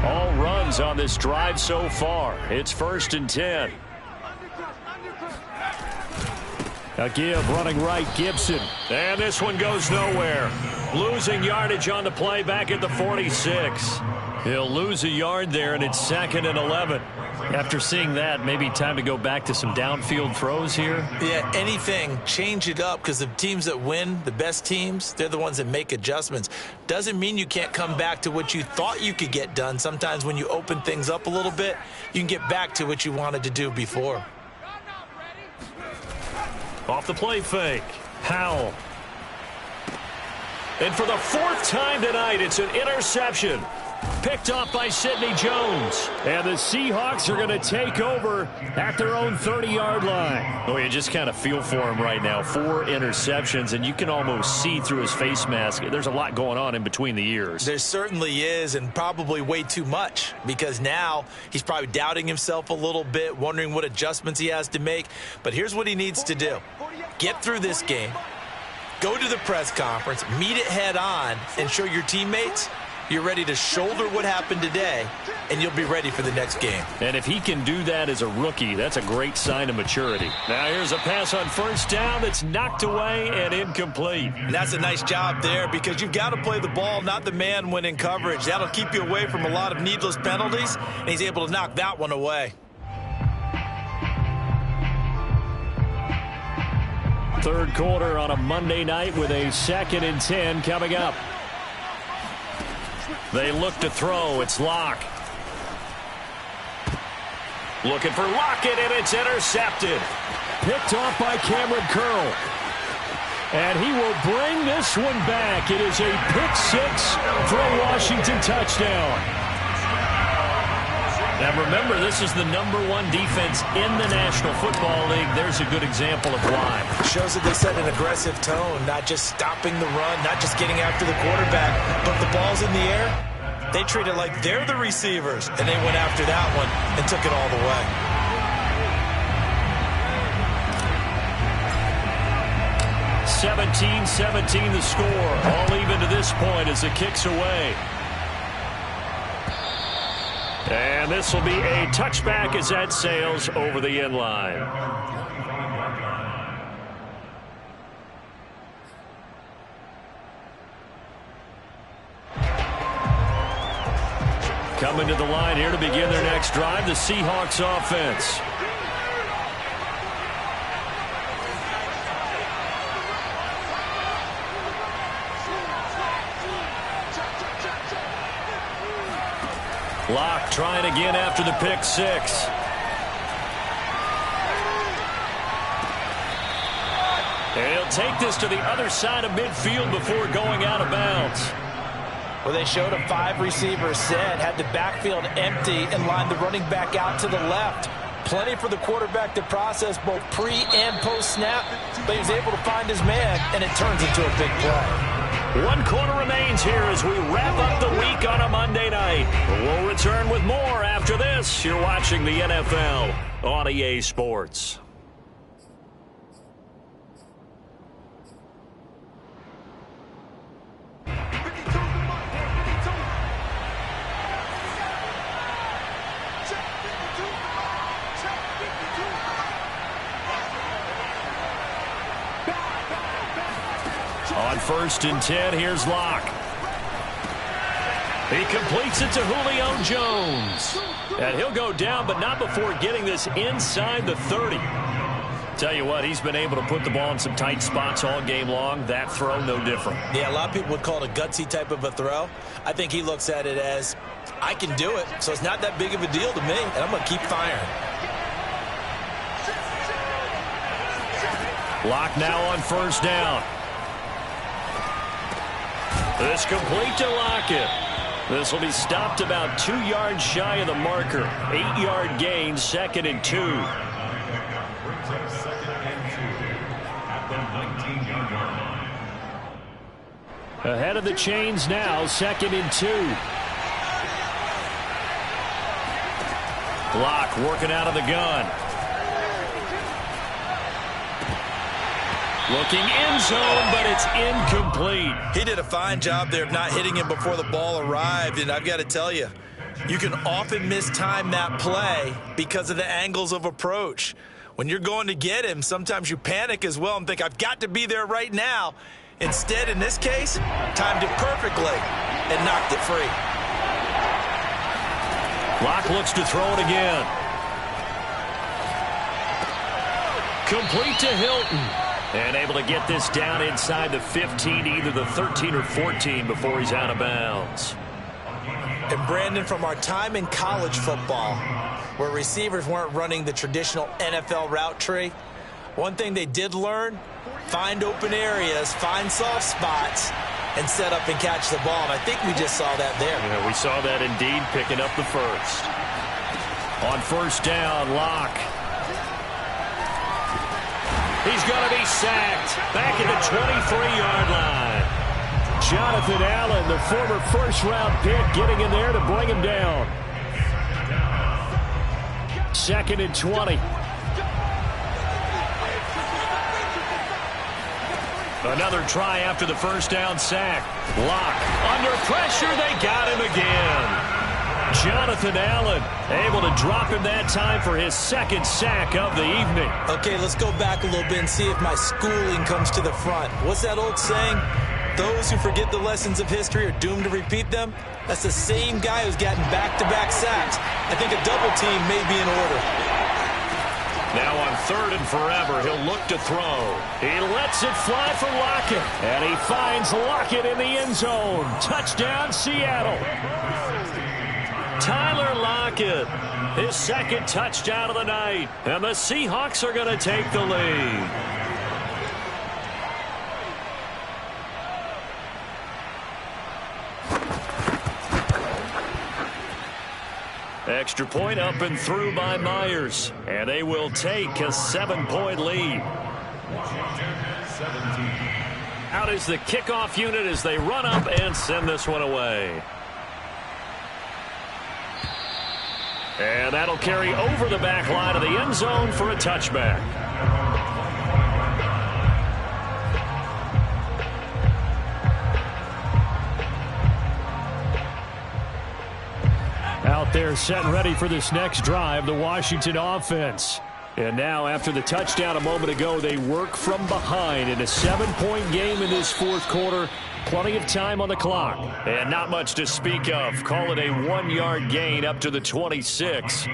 [SPEAKER 1] All runs on this drive so far. It's 1st and 10. A give running right, Gibson. And this one goes nowhere. Losing yardage on the play back at the 46. He'll lose a yard there, and it's 2nd and 11. After seeing that, maybe time to go back to some downfield throws here.
[SPEAKER 2] Yeah, anything. Change it up, because the teams that win, the best teams, they're the ones that make adjustments. Doesn't mean you can't come back to what you thought you could get done. Sometimes when you open things up a little bit, you can get back to what you wanted to do before.
[SPEAKER 1] Off the play fake. Howell. And for the 4th time tonight, it's an interception. Picked off by Sidney Jones. And the Seahawks are going to take over at their own 30-yard line. Oh, you just kind of feel for him right now. 4 interceptions, and you can almost see through his face mask. There's a lot going on in between the ears.
[SPEAKER 2] There certainly is, and probably way too much, because now he's probably doubting himself a little bit, wondering what adjustments he has to make. But here's what he needs to do. Get through this game, go to the press conference, meet it head on, and show your teammates you're ready to shoulder what happened today, and you'll be ready for the next game.
[SPEAKER 1] And if he can do that as a rookie, that's a great sign of maturity. Now here's a pass on first down that's knocked away and incomplete.
[SPEAKER 2] And that's a nice job there, because you've got to play the ball, not the man when in coverage. That'll keep you away from a lot of needless penalties, and he's able to knock that one away.
[SPEAKER 1] 3rd quarter on a Monday night with a 2nd and 10 coming up. They look to throw. It's Locke. Looking for Lockett, and it's intercepted. Picked off by Cameron Curl. And he will bring this one back. It is a pick 6 for a Washington touchdown. Now remember, this is the #1 defense in the National Football League. There's a good example of why.
[SPEAKER 2] Shows that they set an aggressive tone, not just stopping the run, not just getting after the quarterback, but the ball's in the air. They treat it like they're the receivers, and they went after that one and took it all the way.
[SPEAKER 1] (17-17) the score. All even to this point as the kick's away. And this will be a touchback as that sails over the end line. Coming to the line here to begin their next drive, the Seahawks offense. Locke trying again after the pick 6. And he'll take this to the other side of midfield before going out of bounds.
[SPEAKER 3] Well, they showed a 5-receiver set, had the backfield empty, and lined the running back out to the left. Plenty for the quarterback to process both pre and post snap, but he was able to find his man, and it turns into a big play.
[SPEAKER 1] 1 quarter remains here as we wrap up the week on a Monday night. We'll return with more after this. You're watching the NFL on EA Sports. On 1st and 10, here's Locke. He completes it to Julio Jones. And he'll go down, but not before getting this inside the 30. Tell you what, he's been able to put the ball in some tight spots all game long. That throw, no different.
[SPEAKER 3] Yeah, a lot of people would call it a gutsy type of a throw. I think he looks at it as, I can do it, so it's not that big of a deal to me, and I'm going to keep firing.
[SPEAKER 1] Locke now on 1st down. This complete to Lockett. This will be stopped about 2 yards shy of the marker. 8-yard gain, 2nd and 2.
[SPEAKER 5] Brings up 2nd and 2 at the 19-yard line.
[SPEAKER 1] Ahead of the chains now, 2nd and 2. Locke working out of the gun. Looking end zone, but it's incomplete.
[SPEAKER 2] He did a fine job there of not hitting him before the ball arrived, and I've got to tell you, you can often mistime that play because of the angles of approach. When you're going to get him, sometimes you panic as well and think, I've got to be there right now. Instead, in this case, timed it perfectly and knocked it free.
[SPEAKER 1] Locke looks to throw it again. Complete to Hilton. And able to get this down inside the 15, either the 13 or 14 before he's out of bounds.
[SPEAKER 3] And Brandon, from our time in college football, where receivers weren't running the traditional NFL route tree, one thing they did learn, find open areas, find soft spots, and set up and catch the ball. And I think we just saw that there.
[SPEAKER 1] Yeah, we saw that indeed, picking up the first. On 1st down, Locke. He's going to be sacked back at the 23-yard line. Jonathan Allen, the former first-round pick, getting in there to bring him down. 2nd and 20. Another try after the 1st down sack. Locke under pressure. They got him again. Jonathan Allen able to drop him that time for his 2nd sack of the evening.
[SPEAKER 3] Okay, let's go back a little bit and see if my schooling comes to the front. What's that old saying? Those who forget the lessons of history are doomed to repeat them. That's the same guy who's gotten back-to-back sacks. I think a double team may be in order.
[SPEAKER 1] Now on 3rd and forever, he'll look to throw. He lets it fly for Lockett, and he finds Lockett in the end zone. Touchdown, Seattle. Tyler Lockett, his 2nd touchdown of the night, and the Seahawks are going to take the lead. Extra point up and through by Myers, and they will take a 7-point lead. Out is the kickoff unit as they run up and send this one away. And that'll carry over the back line of the end zone for a touchback. Out there set and ready for this next drive, the Washington offense. And now after the touchdown a moment ago, they work from behind in a 7-point game in this 4th quarter. Plenty of time on the clock. And not much to speak of. Call it a 1-yard gain up to the 26.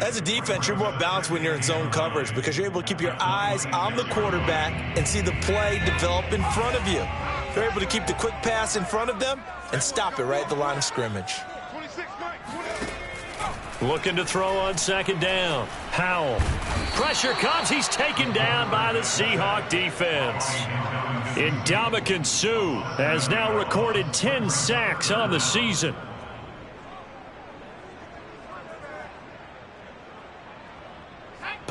[SPEAKER 2] As a defense, you're more balanced when you're in zone coverage because you're able to keep your eyes on the quarterback and see the play develop in front of you. You're able to keep the quick pass in front of them and stop it right at the line of scrimmage.
[SPEAKER 1] Looking to throw on 2nd down. Howell. Pressure comes. He's taken down by the Seahawk defense. Ndamukong Suh has now recorded 10 sacks on the season.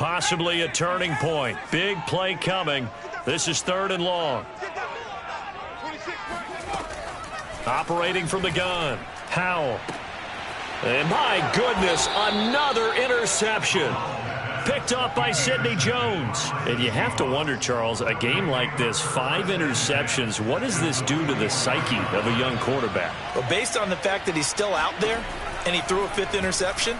[SPEAKER 1] Possibly a turning point. Big play coming. This is 3rd and long. Operating from the gun. Howell. And my goodness, another interception. Picked off by Sidney Jones. And you have to wonder, Charles, a game like this, 5 interceptions, what does this do to the psyche of a young quarterback?
[SPEAKER 2] Well, based on the fact that he's still out there and he threw a 5th interception,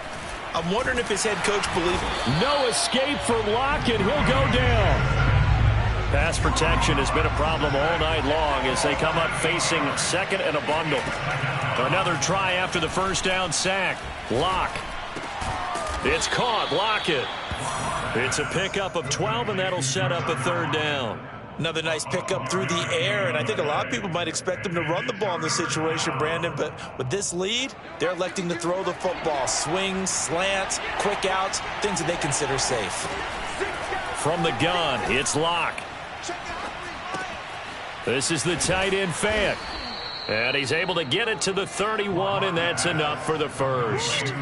[SPEAKER 2] I'm wondering if his head coach believes it.
[SPEAKER 1] No escape for Locke, and he'll go down. Pass protection has been a problem all night long as they come up facing 2nd and a bundle. Another try after the 1st down sack. Locke. It's caught. Lockett. It's a pickup of 12, and that'll set up a 3rd down.
[SPEAKER 2] Another nice pickup through the air, and I think a lot of people might expect them to run the ball in this situation, Brandon, but with this lead, they're electing to throw the football. Swings, slants, quick outs, things that they consider safe.
[SPEAKER 1] From the gun, it's Locke. This is the tight end, Fayette. And he's able to get it to the 31, and that's enough for the first.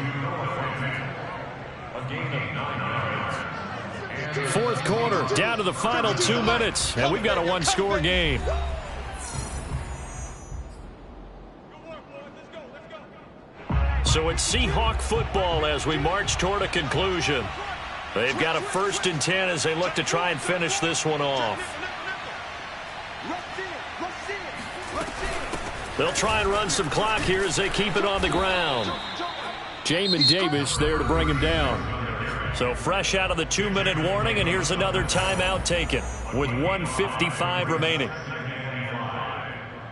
[SPEAKER 1] 4th quarter, down to the final 2 minutes, and we've got a 1-score game. So it's Seahawk football as we march toward a conclusion. They've got a 1st and 10 as they look to try and finish this one off. They'll try and run some clock here as they keep it on the ground. Jamin Davis there to bring him down. So fresh out of the 2-minute warning, and here's another timeout taken with 1:55 remaining.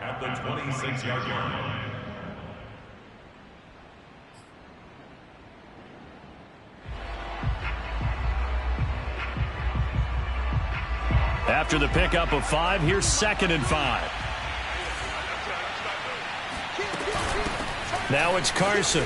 [SPEAKER 5] At the 26-yard line.
[SPEAKER 1] After the pickup of 5, here's 2nd and 5. Now it's Carson.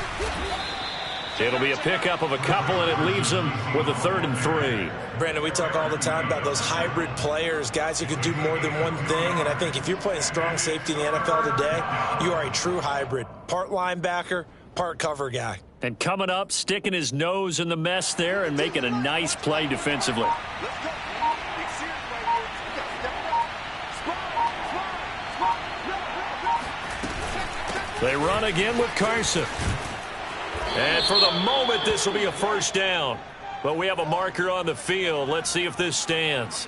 [SPEAKER 1] It'll be a pickup of a couple, and it leaves them with a 3rd and 3.
[SPEAKER 2] Brandon, we talk all the time about those hybrid players, guys who could do more than one thing, and I think if you're playing strong safety in the NFL today, you are a true hybrid. Part linebacker, part cover guy.
[SPEAKER 1] And coming up, sticking his nose in the mess there and making a nice play defensively. They run again with Carson. And for the moment, this will be a 1st down. But we have a marker on the field. Let's see if this stands.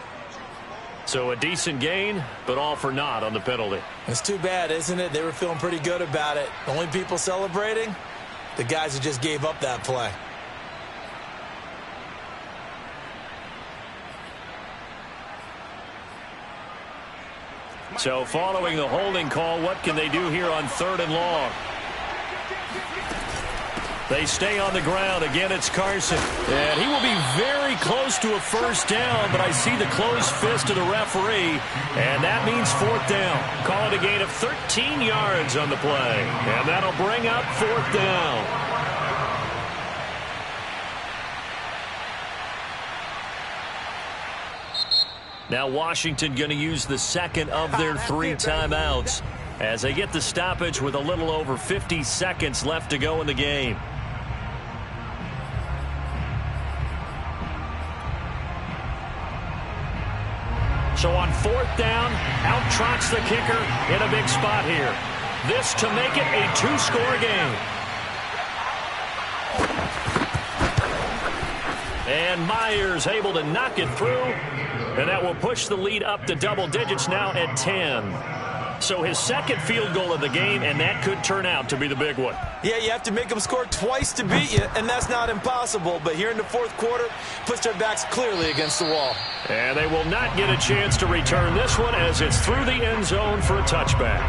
[SPEAKER 1] So a decent gain, but all for naught on the penalty.
[SPEAKER 2] It's too bad, isn't it? They were feeling pretty good about it. The only people celebrating, the guys who just gave up that play.
[SPEAKER 1] So following the holding call, what can they do here on 3rd and long? They stay on the ground. Again, it's Carson. And he will be very close to a 1st down, but I see the closed fist of the referee, and that means 4th down. Call it a gain of 13 yards on the play, and that'll bring up 4th down. Now Washington going to use the 2nd of their 3 timeouts as they get the stoppage with a little over 50 seconds left to go in the game. So on 4th down, out trots the kicker in a big spot here. This to make it a 2-score game. And Myers able to knock it through, and that will push the lead up to double digits now at 10. So his 2nd field goal of the game, and that could turn out to be the big one.
[SPEAKER 2] Yeah, you have to make them score twice to beat you, and that's not impossible. But here in the 4th quarter, puts their backs clearly against the wall.
[SPEAKER 1] And they will not get a chance to return this one as it's through the end zone for a touchback.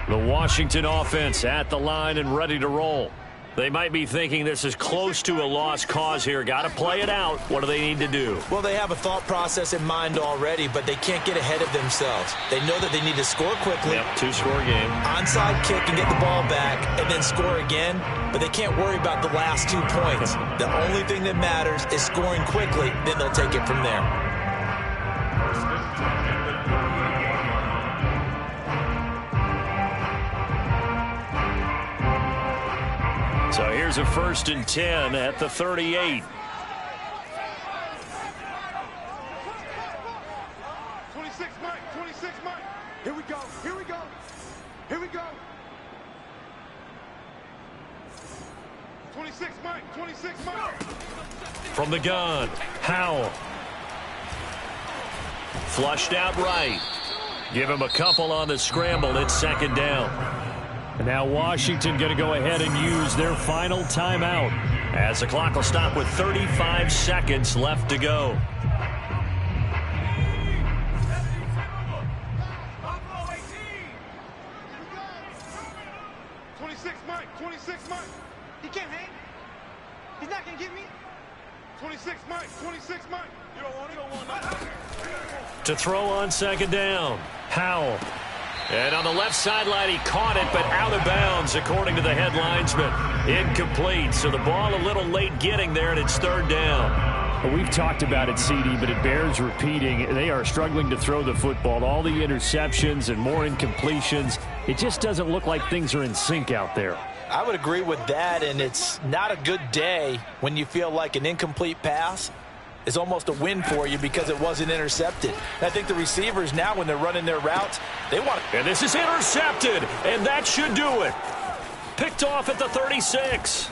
[SPEAKER 1] The Washington offense at the line and ready to roll. They might be thinking this is close to a lost cause here. Got to play it out. What do they need to do?
[SPEAKER 2] Well, they have a thought process in mind already, but they can't get ahead of themselves. They know that they need to score quickly.
[SPEAKER 1] Yep, 2-score game.
[SPEAKER 2] Onside kick and get the ball back and then score again, but they can't worry about the last 2 points. The only thing that matters is scoring quickly, then they'll take it from there.
[SPEAKER 5] First and 10 at the 38-yard line.
[SPEAKER 1] So here's a 1st and 10 at the 38.
[SPEAKER 4] 26, Mike. 26, Mike. Here we go. Here we go. Here we go. 26, Mike. 26, Mike.
[SPEAKER 1] From the gun, Howell. Flushed out right. Give him a couple on the scramble. It's 2nd down. And now Washington going to go ahead and use their final timeout as the clock will stop with 35 seconds left to go.
[SPEAKER 4] Mike. 26, Mike. He can't hang. He's not going to get me. 26, Mike. 26, Mike. You don't want that.
[SPEAKER 1] To throw on 2nd down, Howell. And on the left sideline, he caught it, but out of bounds, according to the head linesman. Incomplete, so the ball a little late getting there, and it's 3rd down.
[SPEAKER 6] Well, we've talked about it, CD, but it bears repeating. They are struggling to throw the football. All the interceptions and more incompletions. It just doesn't look like things are in sync out there.
[SPEAKER 3] I would agree with that, and it's not a good day when you feel like an incomplete pass is almost a win for you because it wasn't intercepted. And I think the receivers now, when they're running their routes, they want to...
[SPEAKER 1] And this is intercepted, and that should do it. Picked off at the 36.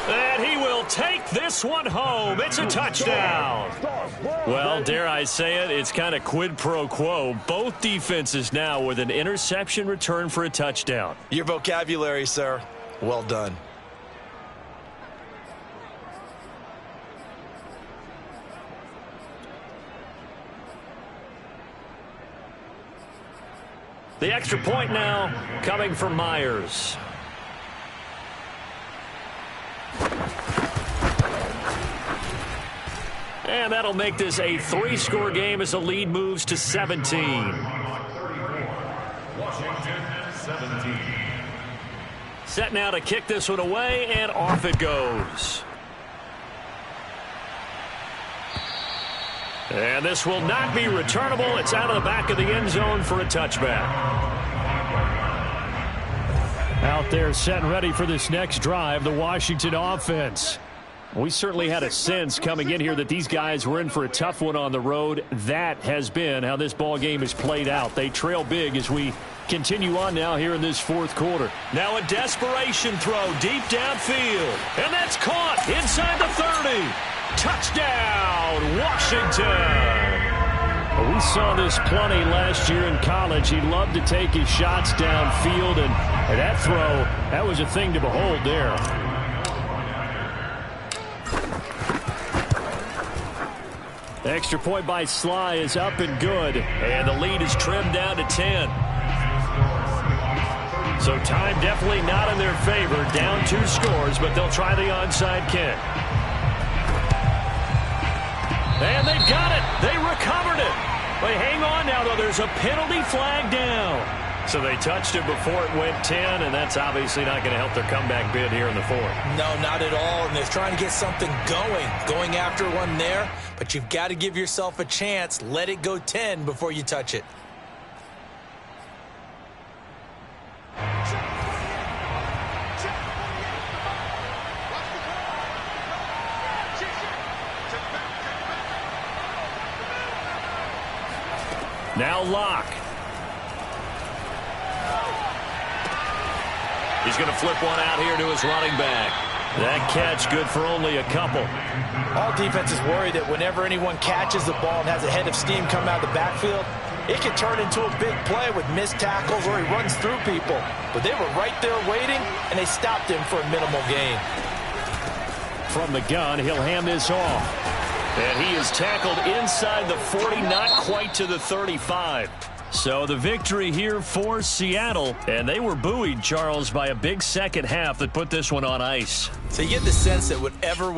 [SPEAKER 1] And he will take this one home. It's a touchdown. Well, dare I say it, it's kind of quid pro quo. Both defenses now with an interception return for a touchdown.
[SPEAKER 3] Your vocabulary, sir. Well done.
[SPEAKER 1] The extra point now coming from Myers. And that'll make this a 3-score game as the lead moves to 17.
[SPEAKER 5] Washington 17.
[SPEAKER 1] Set now to kick this one away, and off it goes. And this will not be returnable. It's out of the back of the end zone for a touchback.
[SPEAKER 6] Out there set and ready for this next drive, the Washington offense. We certainly had a sense coming in here that these guys were in for a tough one on the road. That has been how this ball game has played out. They trail big as we continue on now here in this 4th quarter.
[SPEAKER 1] Now a desperation throw deep downfield. And that's caught inside the 30. Touchdown, Washington.
[SPEAKER 6] We saw this plenty last year in college. He loved to take his shots downfield, and that throw, that was a thing to behold there.
[SPEAKER 1] Extra point by Sly is up and good, and the lead is trimmed down to 10. So time definitely not in their favor. Down 2 scores, but they'll try the onside kick. And they've got it. They recovered it. But hang on now, though. There's a penalty flag down. So they touched it before it went 10, and that's obviously not going to help their comeback bid here in the 4th.
[SPEAKER 3] No, not at all, and they're trying to get something going after one there. But you've got to give yourself a chance. Let it go 10 before you touch it.
[SPEAKER 1] Now Locke. He's going to flip one out here to his running back. That catch good for only a couple.
[SPEAKER 3] All defenses worry that whenever anyone catches the ball and has a head of steam come out of the backfield, it can turn into a big play with missed tackles or he runs through people. But they were right there waiting, and they stopped him for a minimal gain.
[SPEAKER 1] From the gun, he'll hand this off. And he is tackled inside the 40, not quite to the 35. So the victory here for Seattle. And they were buoyed, Charles, by a big second half that put this one on ice.
[SPEAKER 3] So you get the sense that whatever